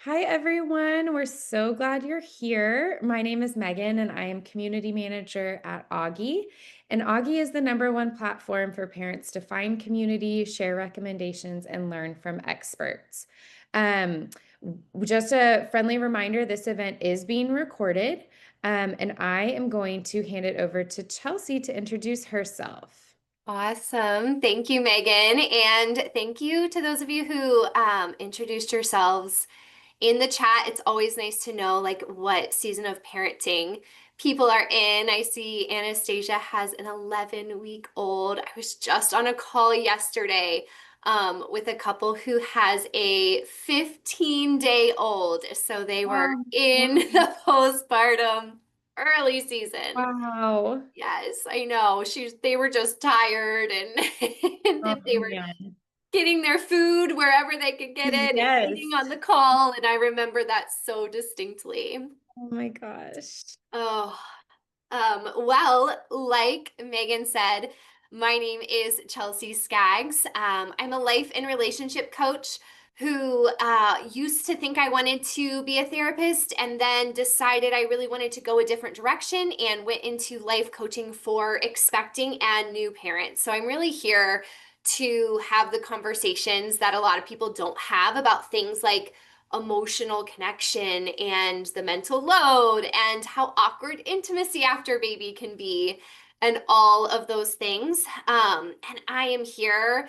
Hi, everyone. We're so glad you're here. My name is Megan, and I am community manager at Auggie. And Auggie is the #1 platform for parents to find community, share recommendations, and learn from experts. Um, just a friendly reminder, this event is being recorded, and I am going to hand it over to Chelsea to introduce herself. Awesome. Thank you, Megan. And thank you to those of you who introduced yourselves in the chat. It's always nice to know like what season of parenting people are in. I see Anastasia has an 11-week-old. I was just on a call yesterday with a couple who has a 15-day-old. So they were Oh, in the postpartum early season. wow. Yes, I know. They were just tired and and Oh, then they were man. getting their food wherever they could get it and eating Yes. on the call. And I remember that so distinctly. Oh my gosh. Oh, well, like Megan said, my name is Chelsea Skaggs. I'm a life and relationship coach who used to think I wanted to be a therapist and then decided I really wanted to go a different direction and went into life coaching for expecting and new parents. So I'm really here to have the conversations that a lot of people don't have about things like emotional connection and the mental load and how awkward intimacy after baby can be and all of those things. And I am here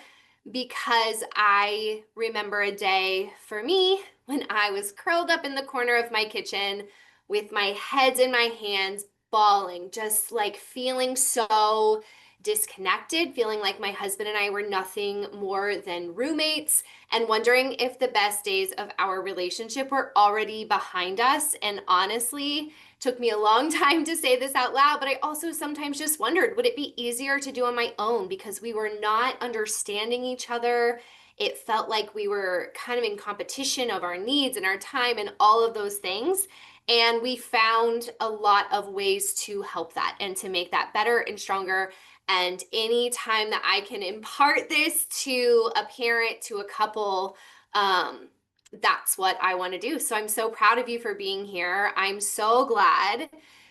because I remember a day for me when I was curled up in the corner of my kitchen with my head in my hands, bawling, just like feeling so disconnected, feeling like my husband and I were nothing more than roommates and wondering if the best days of our relationship were already behind us. And honestly, took me a long time to say this out loud, but I also sometimes just wondered, would it be easier to do on my own because we were not understanding each other? It felt like we were kind of in competition of our needs and our time and all of those things. And we found a lot of ways to help that and to make that better and stronger. And anytime that I can impart this to a parent, to a couple, that's what I want to do. So I'm so proud of you for being here. I'm so glad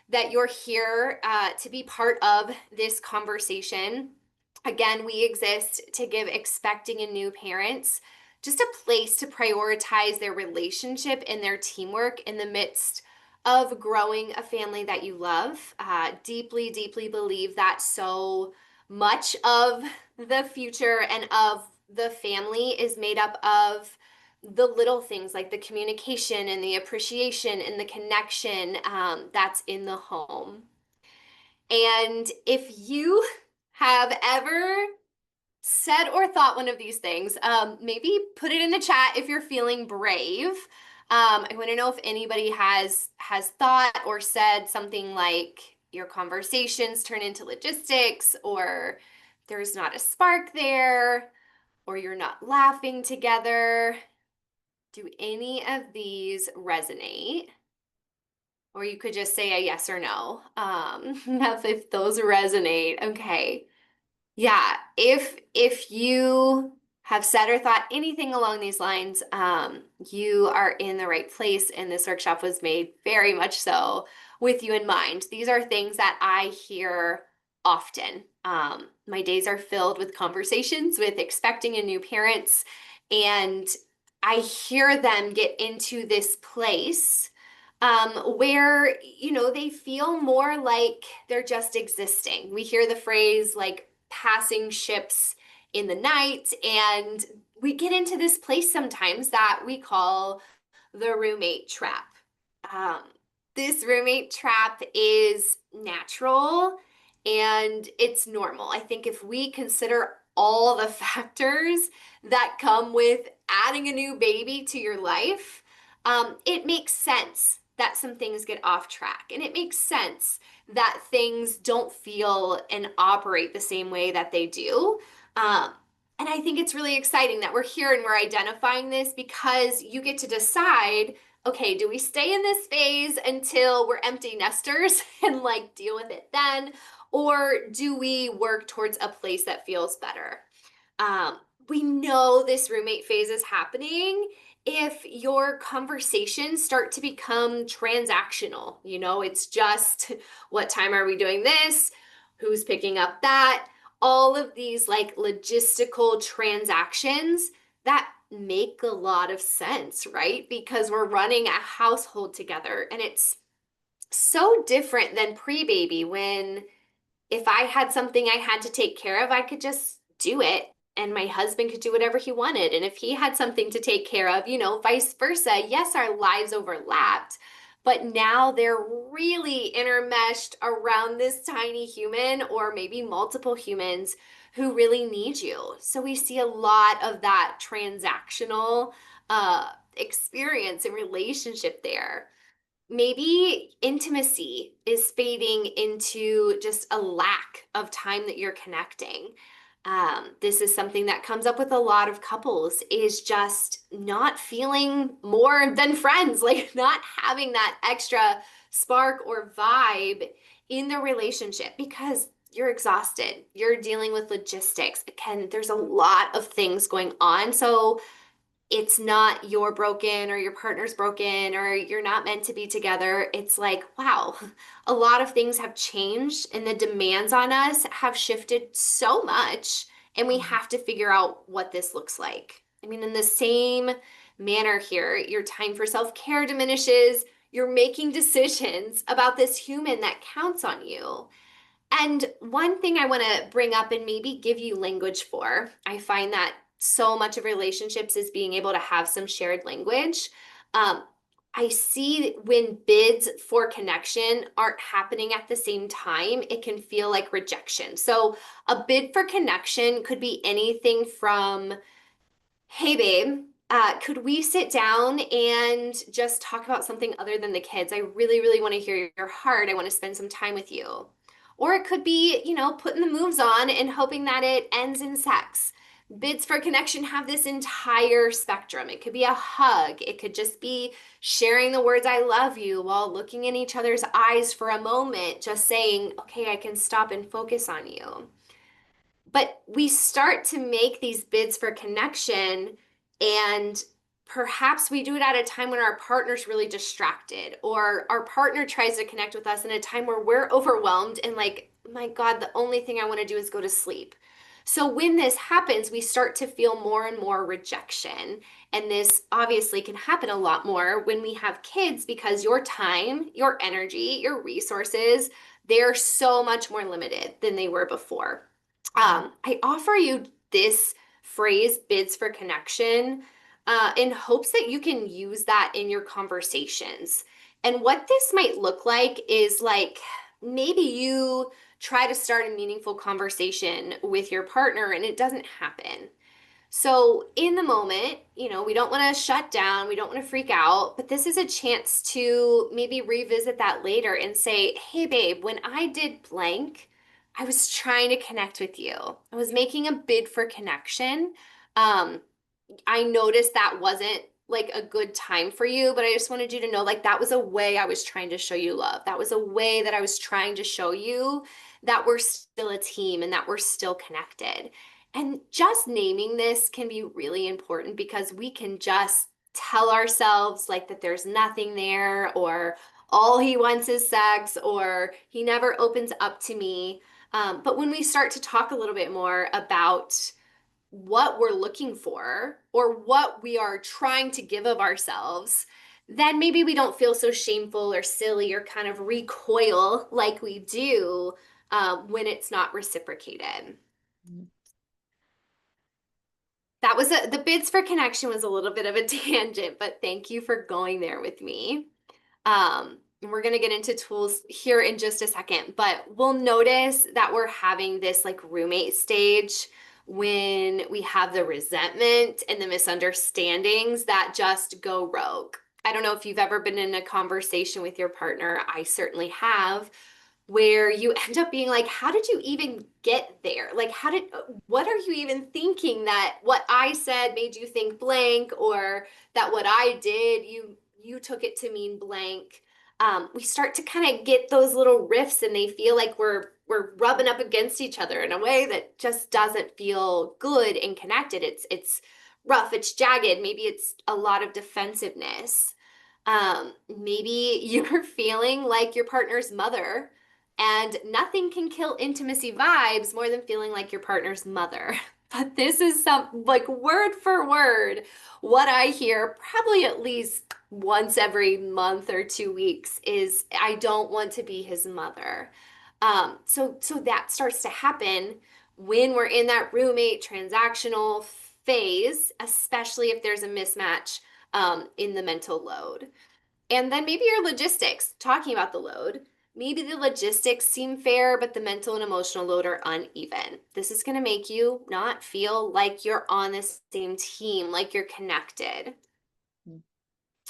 that you're here to be part of this conversation. Again, we exist to give expecting and new parents just a place to prioritize their relationship and their teamwork in the midst of growing a family that you love. Deeply, deeply believe that so much of the future and of the family is made up of the little things like the communication and the appreciation and the connection that's in the home. And if you have ever said or thought one of these things, maybe put it in the chat if you're feeling brave. I want to know if anybody has thought or said something like your conversations turn into logistics, or there's not a spark there, or you're not laughing together. Do any of these resonate? Or you could just say a yes or no. If those resonate, okay. Yeah, if you have said or thought anything along these lines, you are in the right place, and this workshop was made very much so with you in mind. These are things that I hear often. My days are filled with conversations with expecting and new parents, and I hear them get into this place where, they feel more like they're just existing. We hear the phrase like passing ships in the night, and we get into this place sometimes that we call the roommate trap. Um, this roommate trap is natural and it's normal. I think if we consider all the factors that come with adding a new baby to your life, it makes sense that some things get off track. And it makes sense that things don't feel and operate the same way that they do. Um, and I think it's really exciting that we're here and we're identifying this because you get to decide, okay, do we stay in this phase until we're empty nesters and like deal with it then? Or do we work towards a place that feels better? We know this roommate phase is happening if your conversations start to become transactional. It's just what time are we doing this? Who's picking up that? All of these like logistical transactions that make a lot of sense, right? Because we're running a household together, and it's so different than pre-baby when if I had something I had to take care of, I could just do it. And my husband could do whatever he wanted. And if he had something to take care of, vice versa. Yes, our lives overlapped, but now they're really intermeshed around this tiny human or maybe multiple humans who really need you. So we see a lot of that transactional experience and relationship there. Maybe intimacy is fading into just a lack of time that you're connecting. This is something that comes up with a lot of couples is just not feeling more than friends, like not having that extra spark or vibe in the relationship because you're exhausted. You're dealing with logistics. Again, there's a lot of things going on. So it's not you're broken or your partner's broken or you're not meant to be together. It's like, wow, a lot of things have changed and the demands on us have shifted so much, and we have to figure out what this looks like. I mean, in the same manner here, your time for self-care diminishes. You're making decisions about this human that counts on you. And one thing I want to bring up and maybe give you language for, I find that so much of relationships is being able to have some shared language. Um, I see when bids for connection aren't happening at the same time, it can feel like rejection. So, a bid for connection could be anything from, hey, babe, could we sit down and just talk about something other than the kids? I really, really want to hear your heart. I want to spend some time with you. Or it could be, putting the moves on and hoping that it ends in sex. Bids for connection have this entire spectrum. It could be a hug. It could just be sharing the words I love you while looking in each other's eyes for a moment, just saying, okay, I can stop and focus on you. But we start to make these bids for connection, and perhaps we do it at a time when our partner's really distracted, or our partner tries to connect with us in a time where we're overwhelmed and like, my God, the only thing I want to do is go to sleep. So when this happens, we start to feel more and more rejection. And this obviously can happen a lot more when we have kids because your time, your energy, your resources, they're so much more limited than they were before. I offer you this phrase, bids for connection, in hopes that you can use that in your conversations. And what this might look like is like maybe you try to start a meaningful conversation with your partner and it doesn't happen. So, in the moment, we don't want to shut down, we don't want to freak out, but this is a chance to maybe revisit that later and say, hey, babe, when I did blank, I was trying to connect with you. I was making a bid for connection. Um, I noticed that wasn't like a good time for you, but I just wanted you to know like that was a way I was trying to show you love. That was a way that I was trying to show you that we're still a team and that we're still connected. And just naming this can be really important because we can just tell ourselves like that there's nothing there, or all he wants is sex, or he never opens up to me. But when we start to talk a little bit more about what we're looking for or what we are trying to give of ourselves, then maybe we don't feel so shameful or silly or kind of recoil like we do when it's not reciprocated. That was the bids for connection was a little bit of a tangent, but thank you for going there with me. And we're going to get into tools here in just a second, but we'll notice that we're having this like roommate stage when we have the resentment and the misunderstandings that just go rogue. I don't know if you've ever been in a conversation with your partner. I certainly have, where you end up being like, how did you even get there? Like, what are you even thinking that what I said made you think blank, or that what I did, you took it to mean blank? We start to kind of get those little rifts and they feel like we're rubbing up against each other in a way that just doesn't feel good and connected. It's rough, it's jagged, maybe it's a lot of defensiveness. Maybe you're feeling like your partner's mother, and nothing can kill intimacy vibes more than feeling like your partner's mother. But this is some like word for word what I hear probably at least once every month or 2 weeks is I don't want to be his mother. So that starts to happen when we're in that roommate transactional phase, especially if there's a mismatch in the mental load. And then maybe your logistics, talking about the load. Maybe the logistics seem fair, but the mental and emotional load are uneven. This is going to make you not feel like you're on the same team, like you're connected.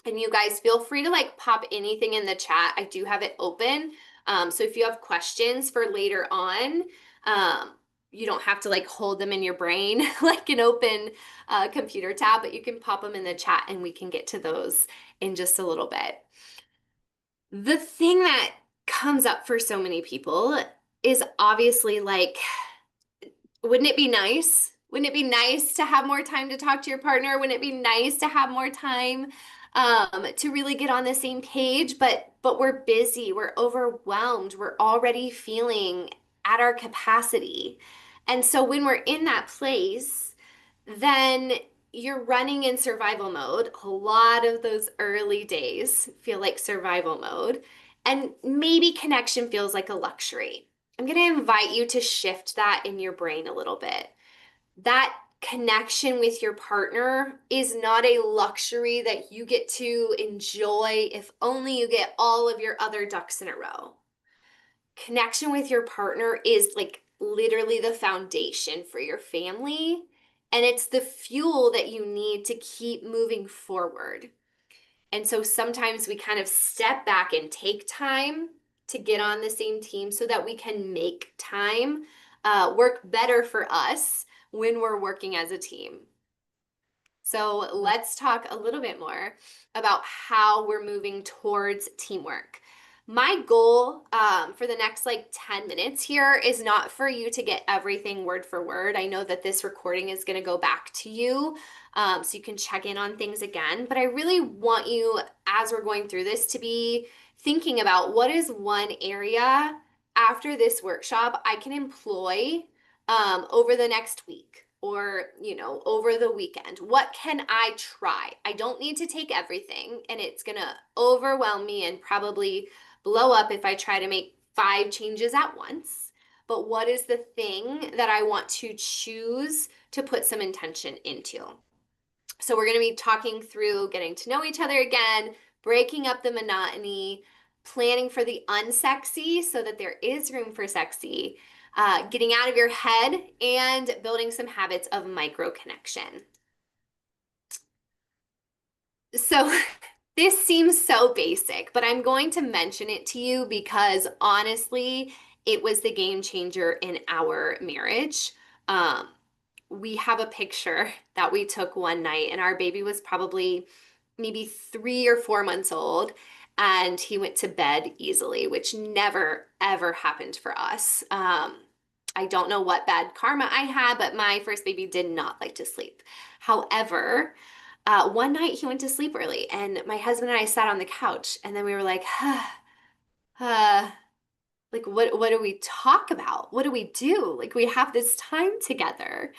And you guys feel free to like pop anything in the chat. I do have it open. So if you have questions for later on, you don't have to like hold them in your brain like an open computer tab, but you can pop them in the chat and we can get to those in just a little bit. The thing that comes up for so many people is obviously like, wouldn't it be nice? Wouldn't it be nice to have more time to talk to your partner? Wouldn't it be nice to have more time to really get on the same page? But we're busy, we're overwhelmed, we're already feeling at our capacity. And so when we're in that place, then you're running in survival mode. A lot of those early days feel like survival mode, and maybe connection feels like a luxury. I'm going to invite you to shift that in your brain a little bit. That connection with your partner is not a luxury that you get to enjoy if only you get all of your other ducks in a row. Connection with your partner is like literally the foundation for your family, and it's the fuel that you need to keep moving forward. And so sometimes we kind of step back and take time to get on the same team so that we can make time work better for us when we're working as a team. So let's talk a little bit more about how we're moving towards teamwork. My goal for the next like 10 minutes here is not for you to get everything word for word. I know that this recording is going to go back to you so you can check in on things again. But I really want you, as we're going through this, to be thinking about what is one area after this workshop I can employ over the next week or over the weekend. What can I try? I don't need to take everything, and it's gonna overwhelm me and probably blow up if I try to make 5 changes at once. But what is the thing that I want to choose to put some intention into? So we're going to be talking through getting to know each other again, breaking up the monotony, planning for the unsexy so that there is room for sexy, getting out of your head, and building some habits of micro connection. So this seems so basic, but I'm going to mention it to you because honestly, it was the game changer in our marriage. We have a picture that we took one night, and our baby was probably maybe 3 or 4 months old, and he went to bed easily, which never ever happened for us. I don't know what bad karma I had, but my first baby did not like to sleep. However, one night he went to sleep early, and my husband and I sat on the couch, and then we were like, uh, like what do we talk about? What do we do? Like we have this time together.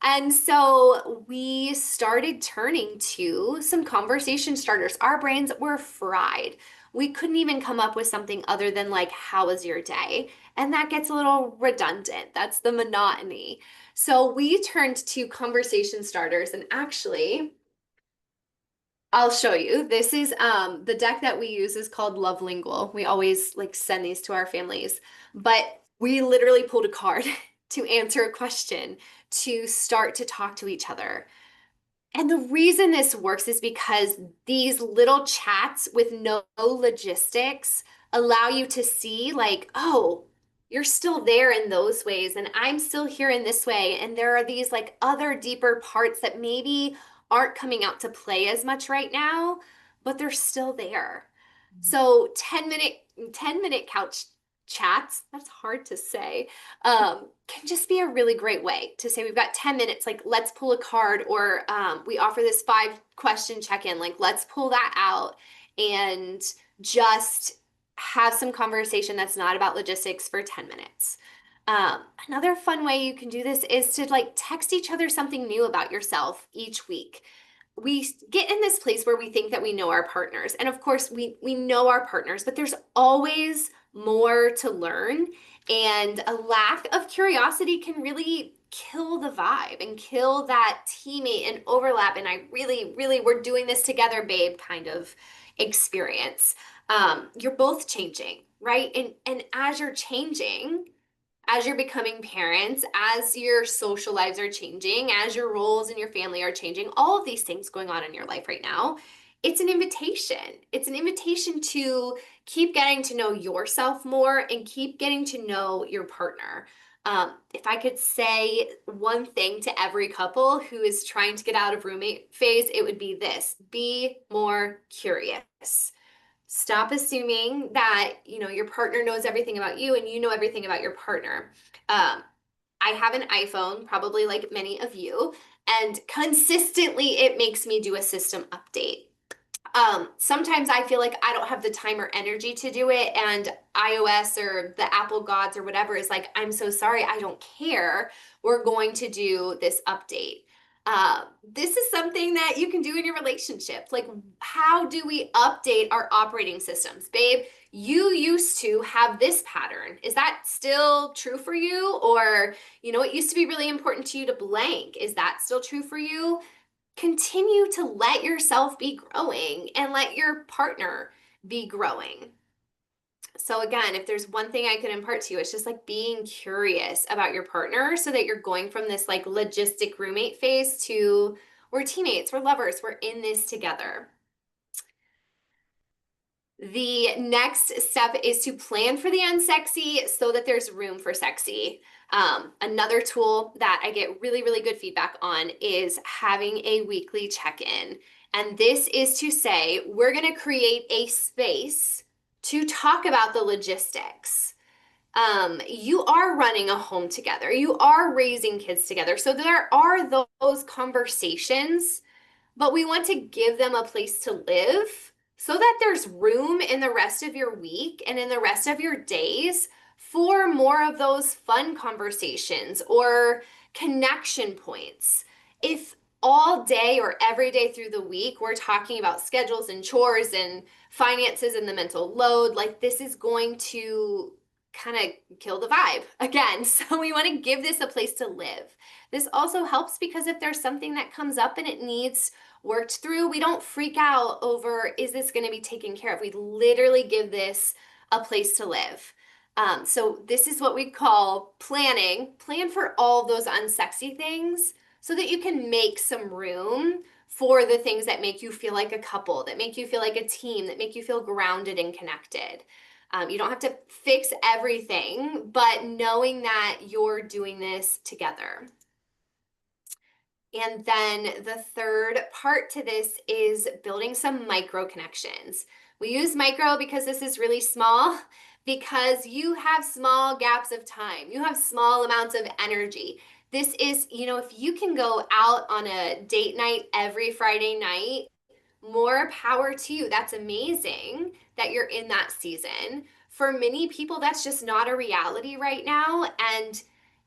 And so we started turning to some conversation starters. Our brains were fried. We couldn't even come up with something other than like, how was your day? And that gets a little redundant. That's the monotony. So we turned to conversation starters, and actually I'll show you. This is the deck that we use is called Love Lingual. We always like send these to our families, but we literally pulled a card to answer a question, to start to talk to each other. And the reason this works is because these little chats with no logistics allow you to see, like, oh, you're still there in those ways, and I'm still here in this way. And there are these like other deeper parts that maybe aren't coming out to play as much right now, but they're still there. So 10 minute couch chats, that's hard to say, can just be a really great way to say, we've got 10 minutes, like, let's pull a card, or we offer this 5 question check-in, like, let's pull that out and just have some conversation that's not about logistics for 10 minutes. Another fun way you can do this is to like text each other something new about yourself each week. We get in this place where we think that we know our partners. And of course, we know our partners, but there's always more to learn. And a lack of curiosity can really kill the vibe and kill that teammate and overlap. And I really, really, we're doing this together, babe, kind of experience. You're both changing, right? And as you're changing, as you're becoming parents, as your social lives are changing, as your roles in your family are changing, all of these things going on in your life right now, it's an invitation. It's an invitation to keep getting to know yourself more and keep getting to know your partner. If I could say one thing to every couple who is trying to get out of roommate phase, it would be this: be more curious. Stop assuming that, your partner knows everything about you and you know everything about your partner. Um, I have an iPhone, probably like many of you, and consistently it makes me do a system update. Sometimes I feel like I don't have the time or energy to do it, and iOS or the Apple gods or whatever is like, I'm so sorry, I don't care. We're going to do this update. This is something that you can do in your relationship. Like, how do we update our operating systems? Babe, you used to have this pattern. Is that still true for you? Or, it used to be really important to you to blank. Is that still true for you? Continue to let yourself be growing and let your partner be growing. So again, if there's one thing I can impart to you, it's just like being curious about your partner so that you're going from this like logistic roommate phase to we're teammates, we're lovers, we're in this together. The next step is to plan for the unsexy so that there's room for sexy. Another tool that I get really, really good feedback on is having a weekly check-in. And this is to say, we're going to create a space to talk about the logistics. You are running a home together. You are raising kids together. So there are those conversations, but we want to give them a place to live so that there's room in the rest of your week and in the rest of your days for more of those fun conversations or connection points. If all day or every day through the week we're talking about schedules and chores and finances and the mental load, like, this is going to kind of kill the vibe again. So we want to give this a place to live. This also helps because if there's something that comes up and it needs worked through, we don't freak out over, is this going to be taken care of? We literally give this a place to live. So this is what we call planning. Plan for all those unsexy things so that you can make some room for the things that make you feel like a couple, that make you feel like a team, that make you feel grounded and connected. You don't have to fix everything, but knowing that you're doing this together. And then the third part to this is building some micro connections. We use micro because this is really small, because you have small gaps of time, you have small amounts of energy. This is, if you can go out on a date night every Friday night, more power to you. That's amazing that you're in that season. For many people, that's just not a reality right now. And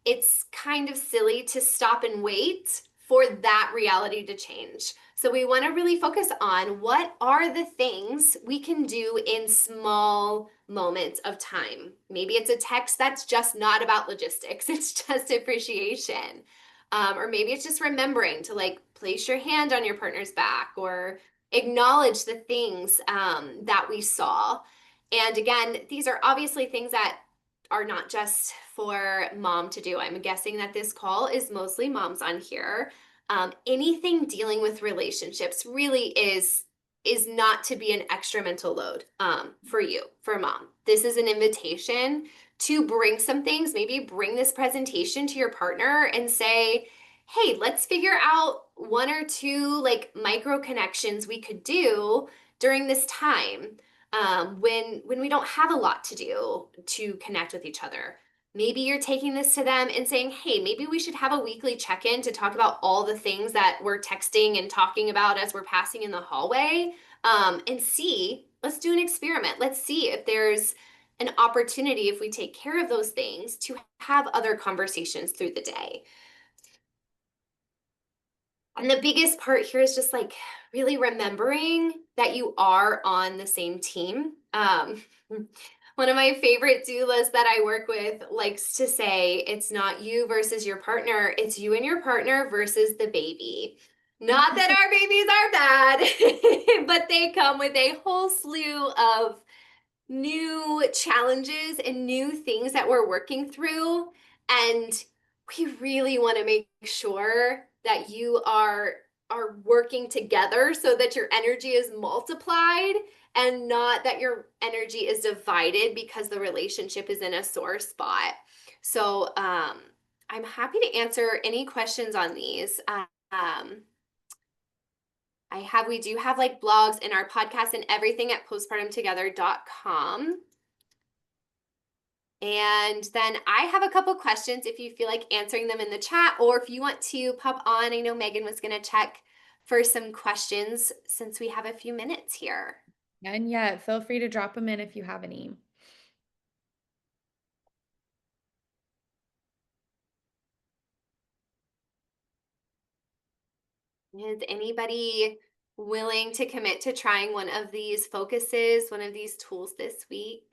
it's kind of silly to stop and wait for that reality to change. So we want to really focus on what are the things we can do in small moments of time. Maybe it's a text that's just not about logistics, it's just appreciation. Or maybe it's just remembering to like place your hand on your partner's back or acknowledge the things that we saw. And again, these are obviously things that are not just for mom to do. I'm guessing that this call is mostly moms on here. Anything dealing with relationships really is not to be an extra mental load for you, for mom. This is an invitation to bring some things, maybe bring this presentation to your partner and say, hey, let's figure out one or two like micro connections we could do during this time. when we don't have a lot to do to connect with each other. Maybe you're taking this to them and saying, hey, maybe we should have a weekly check-in to talk about all the things that we're texting and talking about as we're passing in the hallway. And see, let's do an experiment. Let's see if there's an opportunity, if we take care of those things, to have other conversations through the day. And the biggest part here is just like really remembering that you are on the same team. One of my favorite doulas that I work with likes to say, it's not you versus your partner, it's you and your partner versus the baby. Not that our babies are bad, but they come with a whole slew of new challenges and new things that we're working through. And we really want to make sure that you are working together so that your energy is multiplied and not that your energy is divided because the relationship is in a sore spot. So I'm happy to answer any questions on these. We do have like blogs and our podcast and everything at postpartumtogether.com. And then I have a couple questions if you feel like answering them in the chat, or if you want to pop on. I know Megan was going to check for some questions since we have a few minutes here. And yeah, feel free to drop them in if you have any. Is anybody willing to commit to trying one of these focuses, one of these tools this week?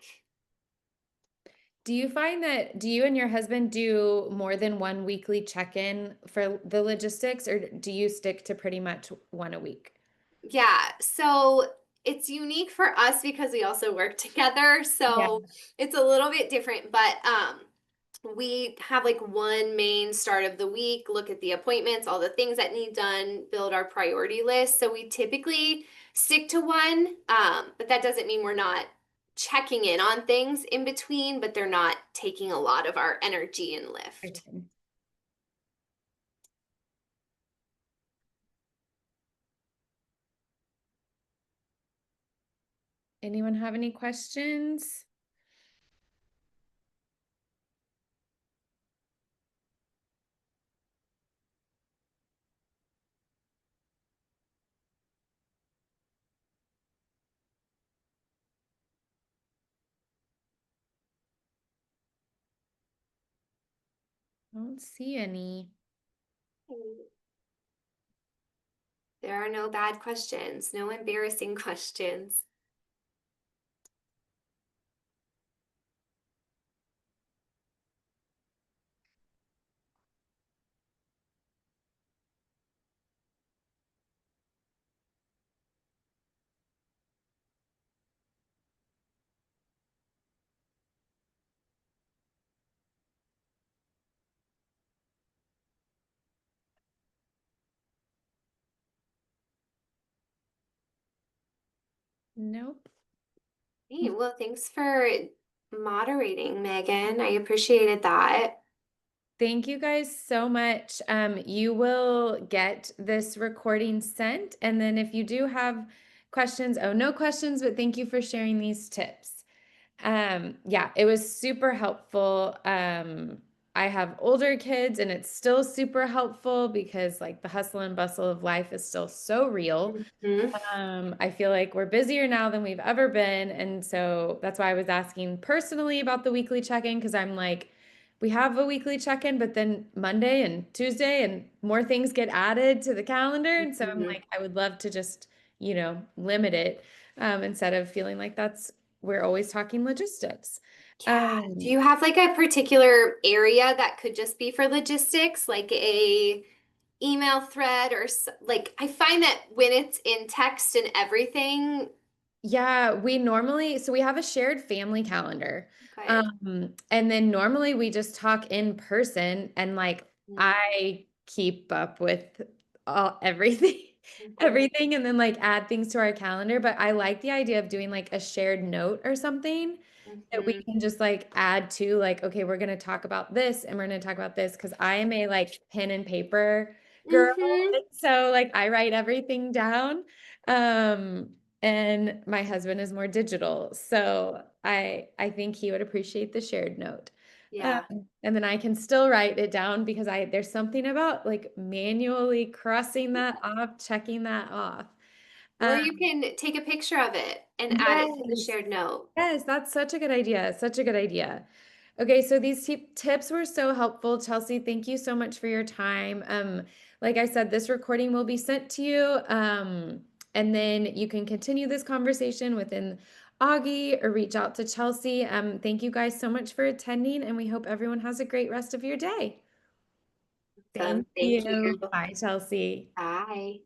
Do you find that, do you and your husband do more than one weekly check-in for the logistics, or do you stick to pretty much one a week? Yeah, so it's unique for us because we also work together, Yeah. so it's a little bit different, but we have like one main start of the week, look at the appointments, all the things that need done, build our priority list. So we typically stick to one, but that doesn't mean we're not checking in on things in between, but they're not taking a lot of our energy and lift. Okay. Anyone have any questions? I don't see any. There are no bad questions, no embarrassing questions. Nope. Hey, well, thanks for moderating, Megan. I appreciated that. Thank you guys so much. You will get this recording sent. And then if you do have questions, oh, no questions, but thank you for sharing these tips. Yeah, it was super helpful. I have older kids and it's still super helpful because like the hustle and bustle of life is still so real. Mhm. I feel like we're busier now than we've ever been. And so that's why I was asking personally about the weekly check-in, because I'm like, we have a weekly check-in, but then Monday and Tuesday and more things get added to the calendar. And so I'm Mhm. like, I would love to just, limit it, instead of feeling like we're always talking logistics. Yeah. Do Um, you have like a particular area that could just be for logistics, like a email thread like I find that when it's in text and everything, Yeah, we have a shared family calendar. good. And then normally we just talk in person and like I keep up with everything, Mm-hmm. everything, and then like add things to our calendar. But I like the idea of doing like a shared note or something that we Mm-hmm. can just like add to, like, okay, we're going to talk about this and we're going to talk about this, because I am a like pen and paper girl. Mm-hmm. And so like I write everything down. Um, and my husband is more digital. So I think he would appreciate the shared note. Yeah. And then I can still write it down because I there's something about like manually crossing that off, checking that off. Or Um, you can take a picture of it and add it to the yes. shared note. Yes, that's such a good idea. Such a good idea. Okay, so these tips were so helpful. Chelsea, thank you so much for your time. Like I said, this recording will be sent to you. And then you can continue this conversation within Augie or reach out to Chelsea. Thank you guys so much for attending, and we hope everyone has a great rest of your day. So Thank thank you. you. Bye, Chelsea. Bye.